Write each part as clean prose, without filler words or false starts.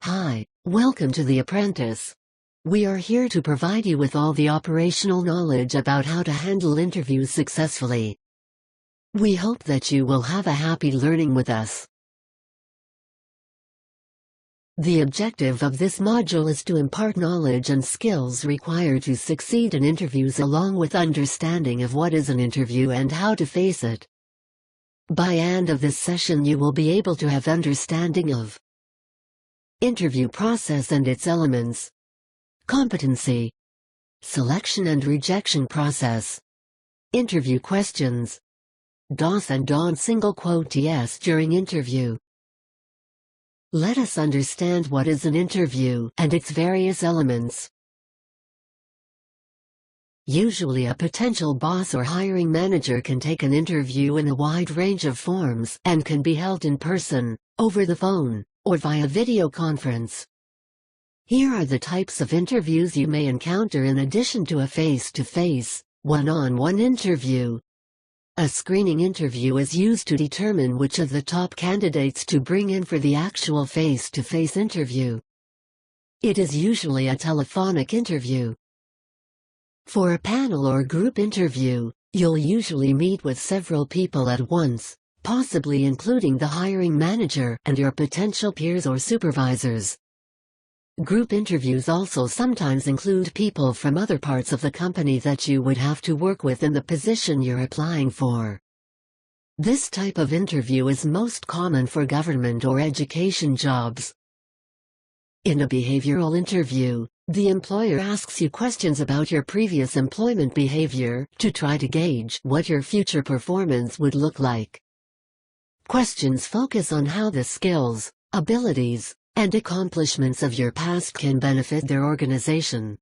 Hi, welcome to The Apprentice. We are here to provide you with all the operational knowledge about how to handle interviews successfully. We hope that you will have a happy learning with us. The objective of this module is to impart knowledge and skills required to succeed in interviews along with understanding of what is an interview and how to face it. By end of this session you will be able to have understanding of interview process and its elements, competency, selection and rejection process, interview questions, dos and don'ts single quote yes during interview. Let us understand what is an interview and its various elements. Usually a potential boss or hiring manager can take an interview in a wide range of forms and can be held in person, over the phone, or via video conference. Here are the types of interviews you may encounter in addition to a face-to-face, one-on-one interview. A screening interview is used to determine which of the top candidates to bring in for the actual face-to-face interview. It is usually a telephonic interview. For a panel or group interview, you'll usually meet with several people at once, possibly including the hiring manager and your potential peers or supervisors. Group interviews also sometimes include people from other parts of the company that you would have to work with in the position you're applying for. This type of interview is most common for government or education jobs. In a behavioral interview, the employer asks you questions about your previous employment behavior to try to gauge what your future performance would look like. Questions focus on how the skills, abilities, and accomplishments of your past can benefit their organization.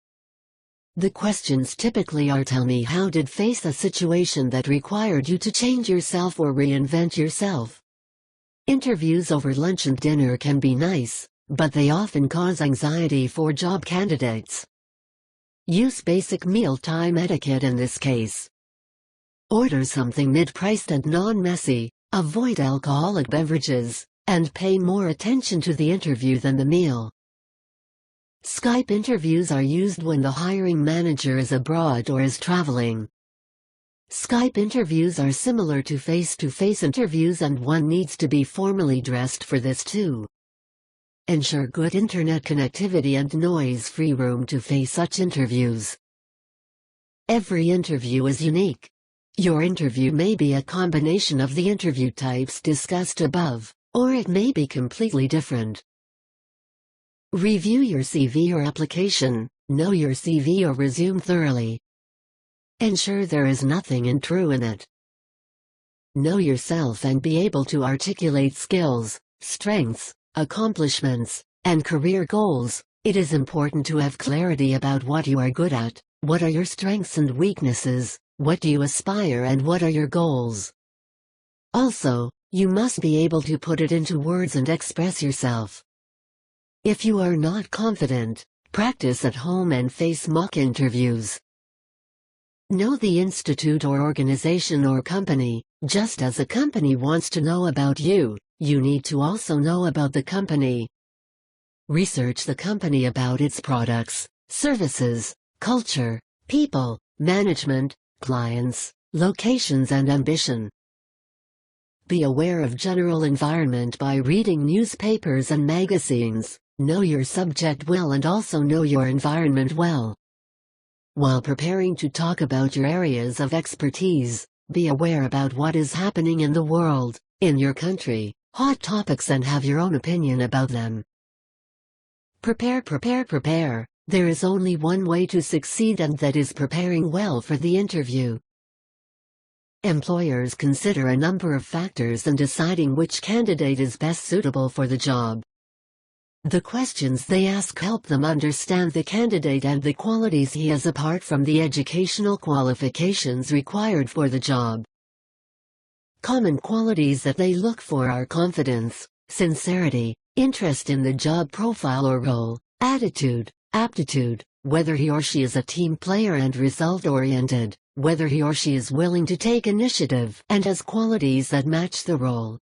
The questions typically are: tell me how did face a situation that required you to change yourself or reinvent yourself. Interviews over lunch and dinner can be nice, but they often cause anxiety for job candidates. Use basic mealtime etiquette in this case. Order something mid-priced and non-messy. Avoid alcoholic beverages, and pay more attention to the interview than the meal. Skype interviews are used when the hiring manager is abroad or is traveling. Skype interviews are similar to face-to-face interviews and one needs to be formally dressed for this too. Ensure good internet connectivity and noise-free room to face such interviews. Every interview is unique. Your interview may be a combination of the interview types discussed above, or it may be completely different. Review your CV or application. Know your CV or resume thoroughly. Ensure there is nothing untrue in it. Know yourself and be able to articulate skills, strengths, accomplishments, and career goals. It is important to have clarity about what you are good at, what are your strengths and weaknesses, what do you aspire and what are your goals. Also, you must be able to put it into words and express yourself. If you are not confident, practice at home and face mock interviews. Know the institute or organization or company. Just as a company wants to know about you, you need to also know about the company. Research the company about its products, services, culture, people, management, clients, locations and ambition. Be aware of general environment by reading newspapers and magazines. Know your subject well and also know your environment well. While preparing to talk about your areas of expertise, be aware about what is happening in the world, in your country, hot topics and have your own opinion about them. Prepare. There is only one way to succeed and that is preparing well for the interview. Employers consider a number of factors in deciding which candidate is best suitable for the job. The questions they ask help them understand the candidate and the qualities he has apart from the educational qualifications required for the job. Common qualities that they look for are confidence, sincerity, interest in the job profile or role, attitude, aptitude, whether he or she is a team player and result-oriented, whether he or she is willing to take initiative and has qualities that match the role.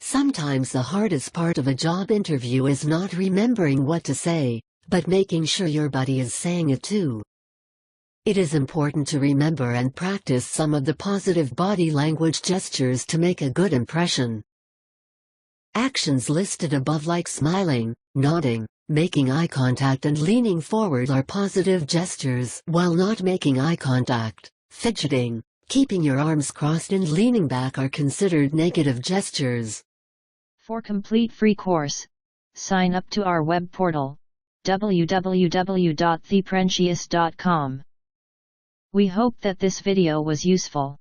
Sometimes the hardest part of a job interview is not remembering what to say, but making sure your buddy is saying it too. It is important to remember and practice some of the positive body language gestures to make a good impression. Actions listed above like smiling, nodding, making eye contact and leaning forward are positive gestures, while not making eye contact, fidgeting, keeping your arms crossed and leaning back are considered negative gestures. For complete free course, sign up to our web portal, www.theprentious.com. We hope that this video was useful.